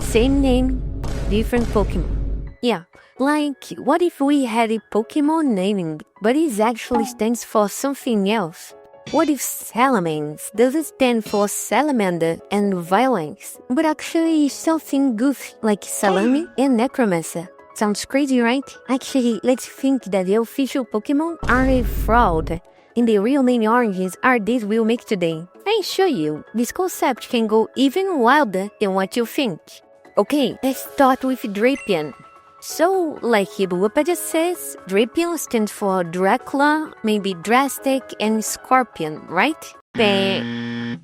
same name, different Pokemon. Yeah, like what if we had a Pokemon naming, but it actually stands for something else? What if salamence doesn't stand for salamander and violence, but actually is something goofy like salami and necromancer? Sounds crazy, right? Actually, let's think that the official Pokemon are a fraud, and the real name origins are these we'll make today. I assure you, this concept can go even wilder than what you think. Okay, let's start with Drapion. So, like Wikipedia says, Drapion stands for Dracula, maybe Drastic, and Scorpion, right?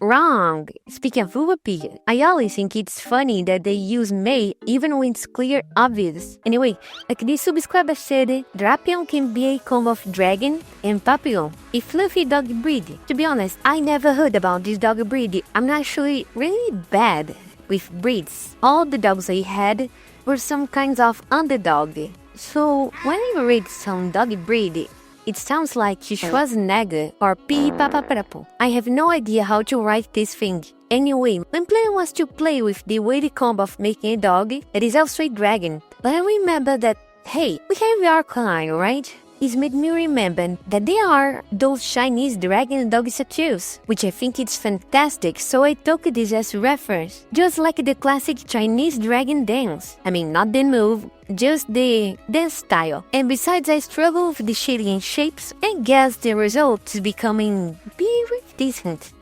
Wrong! Speaking of Wikipedia, I always think it's funny that they use May even when it's clear obvious. Anyway, like this subscriber said, Drapion can be a combo of dragon and papillon, a fluffy dog breed. To be honest, I never heard about this dog breed. I'm actually really bad with breeds. All the dogs I had were some kinds of underdog. So when I read some dog breed, it sounds like Schwarzenegger or Pi-Papa-Prapo. I have no idea how to write this thing. Anyway, my plan was to play with the weird combo of making a dog that is also a dragon. But I remember that, hey, we have Arcanine, right? It made me remember that there are those Chinese dragon dog statues, which I think it's fantastic, so I took this as reference. Just like the classic Chinese dragon dance. I mean, not the move, just the dance style. And besides I struggle with the shading and shapes, I guess the result is becoming very decent.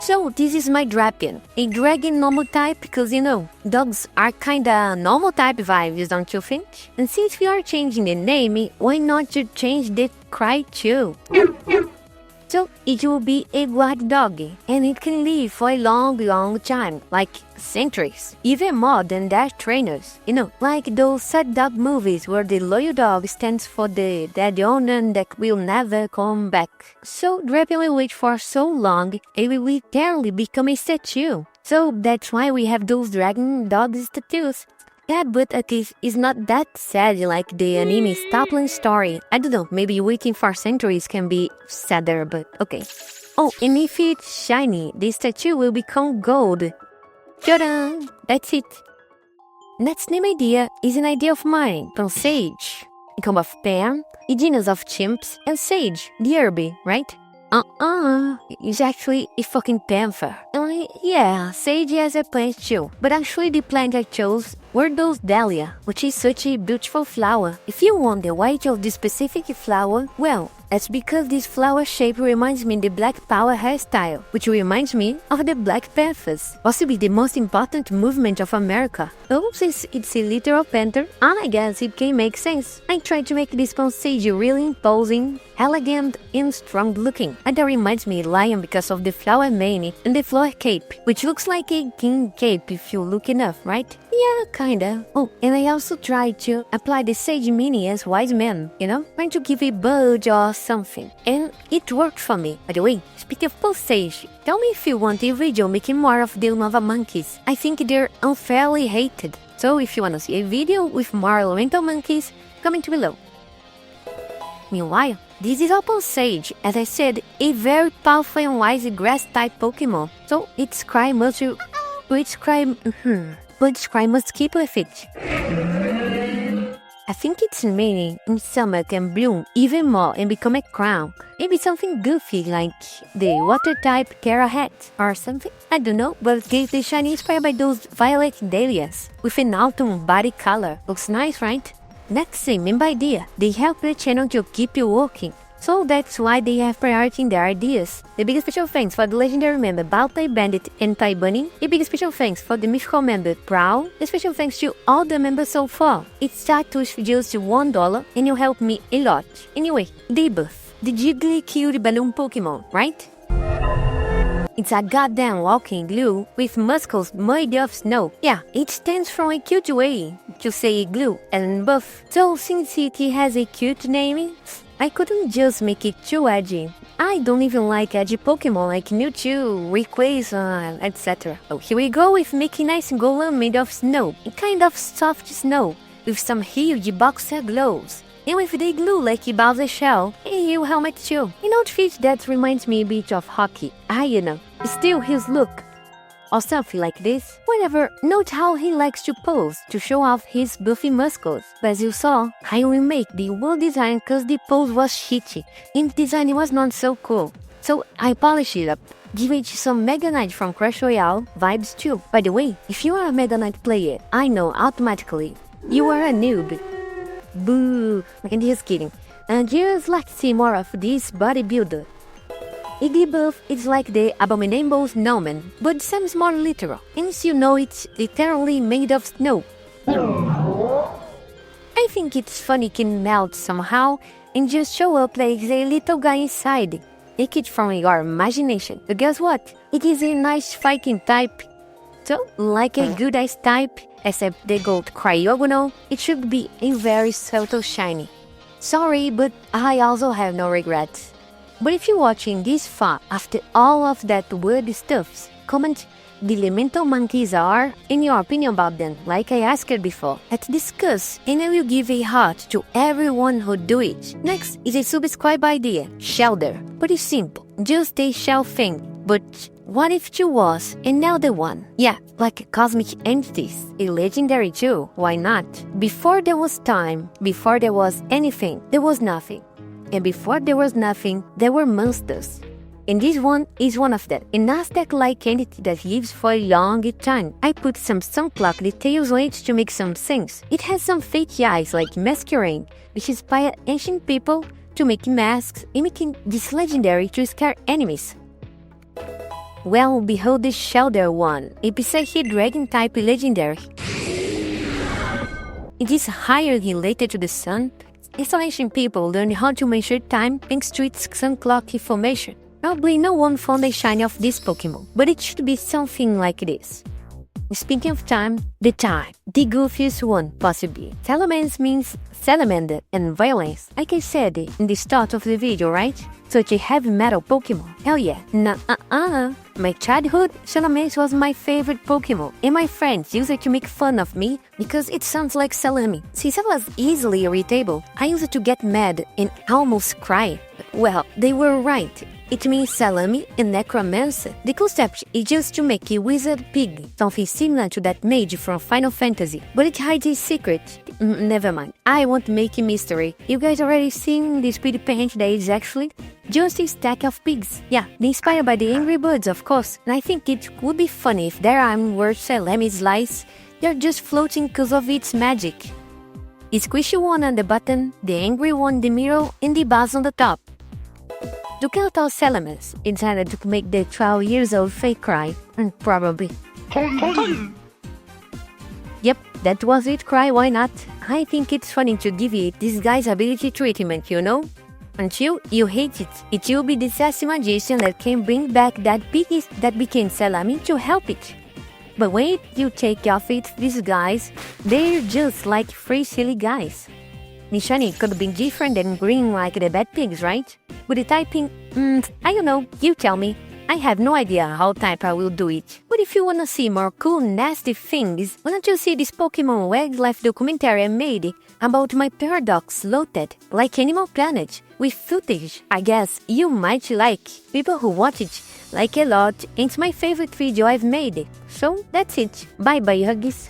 So this is my Drapion, a dragon normal type because dogs are kinda normal type vibes, don't you think? And since we are changing the name, why not to change the cry too? So it will be a guard dog, and it can live for a long time, like centuries, even more than their trainers. Like those sad dog movies where the loyal dog stands for the dead owner that will never come back. So Drapion will wait for so long, it will literally become a statue. So that's why we have those dragon dog statues. Yeah, but it's not that sad like the anime Stapland story. I don't know, maybe waiting for centuries can be sadder, but okay. Oh, and if it's shiny, the statue will become gold. Ta-da! That's it. Next name idea is an idea of mine, from Sage. A combo of Pan, a genus of chimps, and Sage, the herb, right? It's actually a fucking panther. Yeah, Sage has a plant too, but actually the plant I chose were those dahlia, which is such a beautiful flower. If you want the white of the specific flower, well, that's because this flower shape reminds me of the Black Power hairstyle, which reminds me of the Black Panthers, possibly the most important movement of America. Oh, since it's a literal panther, I guess it can make sense. I tried to make this Sage really imposing, elegant, and strong looking. And that reminds me of lion because of the flower mane and the flower cape, which looks like a king cape if you look enough, right? Yeah, kinda. Oh, and I also tried to apply the Sage mini as wise man, trying to give a budge or something. And it worked for me. By the way, speaking of Sage, tell me if you want a video making more of the Nova monkeys. I think they're unfairly hated. So if you wanna see a video with more elemental monkeys, comment below. Meanwhile, this is Opal Sage, as I said, a very powerful and wise grass-type Pokemon. So its cry must keep with it. I think its meaning in summer can bloom even more and become a crown. Maybe something goofy like the water-type Kara hat or something. I don't know, but it gave the shiny inspired by those violet dahlias with an autumn body color. Looks nice, right? Next thing, member idea. They help the channel to keep you working. So that's why they have priority in their ideas. The big special thanks for the legendary member Baltai Bandit and Tai Bunny. A big special thanks for the mythical member Prowl. A special thanks to all the members so far. It starts with just $1 and you help me a lot. Anyway, Debuff, the jiggly cute balloon Pokemon, right? It's a goddamn walking glue with muscles made of snow. Yeah, it stands from a cute way to say glue and buff. So since it has a cute name, I couldn't just make it too edgy. I don't even like edgy Pokemon like Mewtwo, Rayquaza, etc. Oh, here we go with making nice golem made of snow. A kind of soft snow with some huge boxer gloves. And with the glue like a Bowser shell, a heel helmet too. An outfit that reminds me a bit of hockey. Still his look. or something like this. Whatever, note how he likes to pose to show off his buffy muscles. But as you saw, I will make the whole design cause the pose was shitty and the design was not so cool. So I polish it up. Give it some Mega Knight from Crash Royale vibes too. By the way, if you are a Mega Knight player, I know automatically you are a noob. Boo! I'm just kidding. And just like to see more of this bodybuilder. Igglybuff is like the abominable snowman, but seems more literal, since you know it's literally made of snow. I think it's funny can melt somehow and just show up like a little guy inside. Take it from your imagination. But guess what? It is a nice fighting type. So, like a good ice type, except the gold cryogonal, it should be a very subtle shiny. Sorry, but I also have no regrets. But if you're watching this far after all of that weird stuff, comment the elemental monkeys are, in your opinion about them, like I asked before. Let's discuss, and I will give a heart to everyone who do it. Next is a subscribe idea, Shelder. Pretty simple, just a shell thing. But what if you was another one? Yeah, like cosmic entities, a legendary too, why not? Before there was time, before there was anything, there was nothing. And before there was nothing, there were monsters. And this one is one of them, an Aztec-like entity that lives for a long time. I put some Sunclock details on it to make some sense. It has some fake eyes like masquerade, which inspired ancient people to make masks, mimicking this legendary to scare enemies. Well, behold the Shelder one, a Psyche Dragon-type legendary. It is highly related to the sun. Installation people learned how to measure time thanks to its sun clock information. Probably no one found a shiny of this Pokémon, but it should be something like this. Speaking of time, the goofiest one, possibly. Salamence means salamander and violence, like I said in the start of the video, right? Such a heavy metal Pokémon. Hell yeah. My childhood, Salamence was my favorite Pokémon, and my friends used it to make fun of me because it sounds like salami. Since I was easily irritable, I used to get mad and almost cry. Well, they were right. It means salami and necromancer. The concept is just to make a wizard pig, something similar to that mage from Final Fantasy, but it hides a secret. Never mind, I won't make a mystery. You guys already seen this pretty paint that is actually just a stack of pigs. Yeah, inspired by the Angry Birds, of course, and I think it would be funny if their arms were salami's lice. They're just floating because of its magic. The squishy one on the bottom, the angry one in the middle, and the buzz on the top. To count all Salamence, intended to make the 12 years old fake cry, and probably. Yep, that was it cry, why not? I think it's funny to give it this guy's ability treatment, you know? Until you hate it, it will be the sassy magician that can bring back that piggy that became Salami to help it. But wait, you take off its disguise, they're just like three silly guys. Nishani could be different than green like the bad pigs, right? With the typing, I don't know, you tell me. I have no idea how type I will do it. But if you wanna see more cool nasty things, why don't you see this Pokémon Wildlife documentary I made about my paradox loaded like Animal Planet with footage I guess you might like. People who watch it like a lot, and it's my favorite video I've made. So that's it. Bye bye huggies.